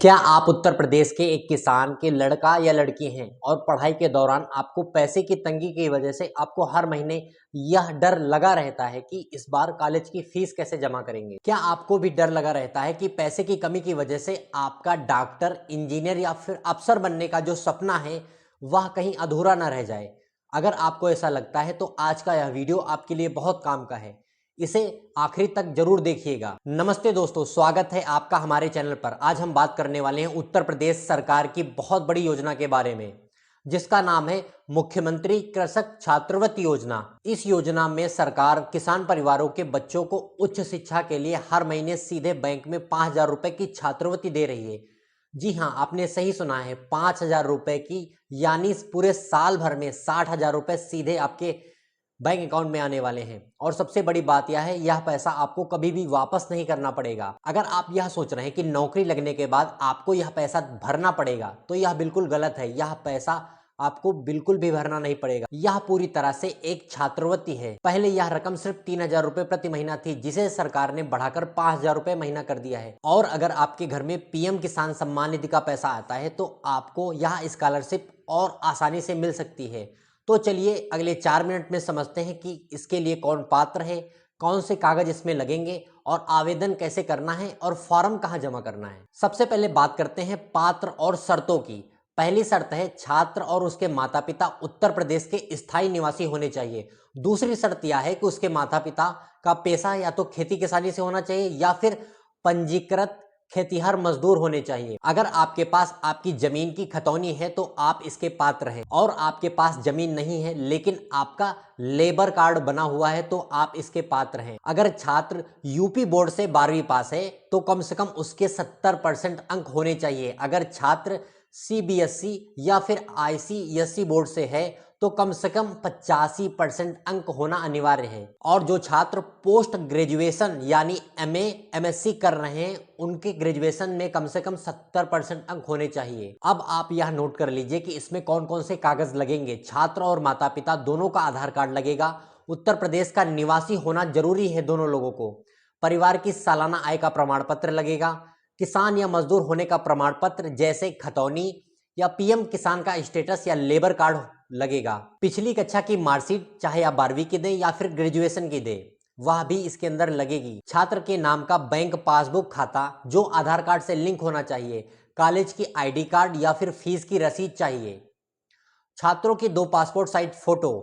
क्या आप उत्तर प्रदेश के एक किसान के लड़का या लड़की हैं और पढ़ाई के दौरान आपको पैसे की तंगी की वजह से आपको हर महीने यह डर लगा रहता है कि इस बार कॉलेज की फीस कैसे जमा करेंगे? क्या आपको भी डर लगा रहता है कि पैसे की कमी की वजह से आपका डॉक्टर, इंजीनियर या फिर अफसर बनने का जो सपना है वह कहीं अधूरा ना रह जाए? अगर आपको ऐसा लगता है तो आज का यह वीडियो आपके लिए बहुत काम का है। इसे आखिरी तक जरूर देखिएगा। नमस्ते दोस्तों, स्वागत है आपका हमारे चैनल पर। आज हम बात करने वाले हैं उत्तर प्रदेश सरकार की बहुत बड़ी योजना के बारे में, जिसका नाम है मुख्यमंत्री कृषक छात्रवृत्ति योजना। इस योजना में सरकार किसान परिवारों के बच्चों को उच्च शिक्षा के लिए हर महीने सीधे बैंक में 5,000 रुपए की छात्रवृत्ति दे रही है। जी हाँ, आपने सही सुना है, 5,000 रुपए की, यानी पूरे साल भर में 60,000 रुपए सीधे आपके बैंक अकाउंट में आने वाले हैं। और सबसे बड़ी बात यह है, यह पैसा आपको कभी भी वापस नहीं करना पड़ेगा। अगर आप यह सोच रहे हैं कि नौकरी लगने के बाद आपको यह पैसा भरना पड़ेगा, तो यह बिल्कुल गलत है। यह पैसा आपको बिल्कुल भी भरना नहीं पड़ेगा। यह पूरी तरह से एक छात्रवृत्ति है। पहले यह रकम सिर्फ 3,000 रुपए प्रति महीना थी, जिसे सरकार ने बढ़ाकर 5,000 रुपए महीना कर दिया है। और अगर आपके घर में पीएम किसान सम्मान निधि का पैसा आता है तो आपको यह स्कॉलरशिप और आसानी से मिल सकती है। तो चलिए अगले 4 मिनट में समझते हैं कि इसके लिए कौन पात्र है, कौन से कागज इसमें लगेंगे और आवेदन कैसे करना है और फॉर्म कहां जमा करना है। सबसे पहले बात करते हैं पात्र और शर्तों की। पहली शर्त है छात्र और उसके माता पिता उत्तर प्रदेश के स्थायी निवासी होने चाहिए। दूसरी शर्त यह है कि उसके माता पिता का पेशा या तो खेती किसानी से होना चाहिए या फिर पंजीकृत खेतिहर मजदूर होने चाहिए। अगर आपके पास आपकी जमीन की खतौनी है तो आप इसके पात्र हैं, और आपके पास जमीन नहीं है लेकिन आपका लेबर कार्ड बना हुआ है तो आप इसके पात्र हैं। अगर छात्र यूपी बोर्ड से 12वीं पास है तो कम से कम उसके 70% अंक होने चाहिए। अगर छात्र सीबीएसई या फिर आईसीएसई बोर्ड से है तो कम से कम 85% अंक होना अनिवार्य है। और जो छात्र पोस्ट ग्रेजुएशन यानी एमए एमएससी कर रहे हैं, उनके ग्रेजुएशन में कम से कम 70% अंक होने चाहिए। अब आप यह नोट कर लीजिए कि इसमें कौन कौन से कागज लगेंगे। छात्र और माता पिता दोनों का आधार कार्ड लगेगा। उत्तर प्रदेश का निवासी होना जरूरी है दोनों लोगों को। परिवार की सालाना आय का प्रमाण पत्र लगेगा। किसान या मजदूर होने का प्रमाण पत्र जैसे खतौनी या पीएम किसान का स्टेटस या लेबर कार्ड लगेगा। पिछली कक्षा की मार्कशीट, चाहे आप 12वीं की दें या फिर ग्रेजुएशन की दें, वह भी इसके अंदर लगेगी। छात्र के नाम का बैंक पासबुक खाता जो आधार कार्ड से लिंक होना चाहिए। कॉलेज की आईडी कार्ड या फिर फीस की रसीद चाहिए। छात्रों की 2 पासपोर्ट साइज फोटो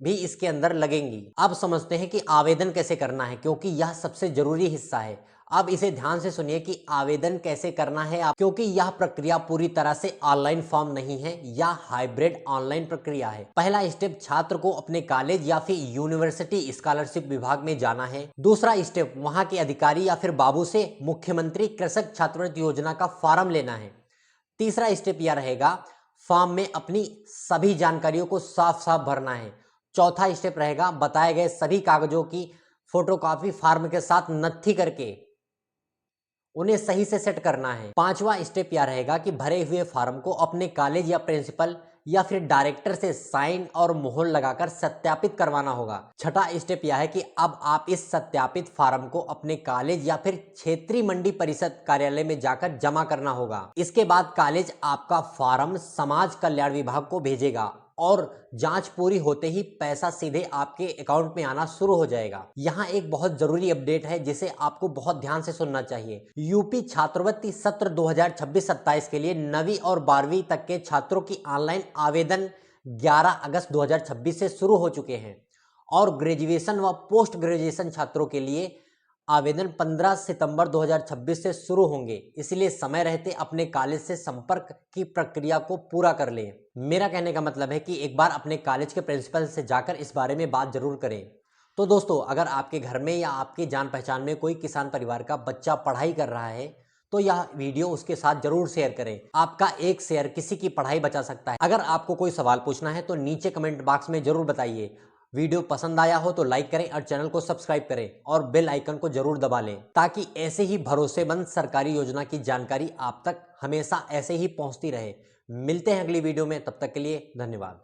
भी इसके अंदर लगेंगी। अब समझते हैं कि आवेदन कैसे करना है, क्योंकि यह सबसे जरूरी हिस्सा है। अब इसे ध्यान से सुनिए कि आवेदन कैसे करना है आप, क्योंकि यह प्रक्रिया पूरी तरह से ऑनलाइन फॉर्म नहीं है, यह हाइब्रिड ऑनलाइन प्रक्रिया है। पहला स्टेप, छात्र को अपने कॉलेज या फिर यूनिवर्सिटी स्कॉलरशिप विभाग में जाना है। दूसरा स्टेप, वहां के अधिकारी या फिर बाबू से मुख्यमंत्री कृषक छात्रवृत्ति योजना का फॉर्म लेना है। तीसरा स्टेप यह रहेगा, फॉर्म में अपनी सभी जानकारियों को साफ साफ भरना है। चौथा स्टेप रहेगा, बताए गए सभी कागजों की फोटोकॉपी फॉर्म के साथ नत्थी करके उन्हें सही से सेट करना है। पांचवा स्टेप यह रहेगा कि भरे हुए फॉर्म को अपने कॉलेज या प्रिंसिपल या फिर डायरेक्टर से साइन और मोहर लगाकर सत्यापित करवाना होगा। छठा स्टेप यह है कि अब आप इस सत्यापित फॉर्म को अपने कॉलेज या फिर क्षेत्रीय मंडी परिषद कार्यालय में जाकर जमा करना होगा। इसके बाद कॉलेज आपका फॉर्म समाज कल्याण विभाग को भेजेगा और जांच पूरी होते ही पैसा सीधे आपके अकाउंट में आना शुरू हो जाएगा। यहाँ एक बहुत जरूरी अपडेट है जिसे आपको बहुत ध्यान से सुनना चाहिए। यूपी छात्रवृत्ति सत्र 2026-27 के लिए 9वीं और 12वीं तक के छात्रों की ऑनलाइन आवेदन 11 अगस्त 2026 से शुरू हो चुके हैं और ग्रेजुएशन व पोस्ट ग्रेजुएशन छात्रों के लिए आवेदन 15 सितंबर 2026 से शुरू होंगे। इसलिए समय रहते अपने कॉलेज से संपर्क की प्रक्रिया को पूरा कर लें। मेरा कहने का मतलब है कि एक बार अपने कॉलेज के प्रिंसिपल से जाकर इस बारे में बात जरूर करें। तो दोस्तों, अगर आपके घर में या आपके जान पहचान में कोई किसान परिवार का बच्चा पढ़ाई कर रहा है तो यह वीडियो उसके साथ जरूर शेयर करें। आपका एक शेयर किसी की पढ़ाई बचा सकता है। अगर आपको कोई सवाल पूछना है तो नीचे कमेंट बॉक्स में जरूर बताइए। वीडियो पसंद आया हो तो लाइक करें और चैनल को सब्सक्राइब करें और बेल आइकन को जरूर दबा लें, ताकि ऐसे ही भरोसेमंद सरकारी योजना की जानकारी आप तक हमेशा ऐसे ही पहुंचती रहे। मिलते हैं अगली वीडियो में, तब तक के लिए धन्यवाद।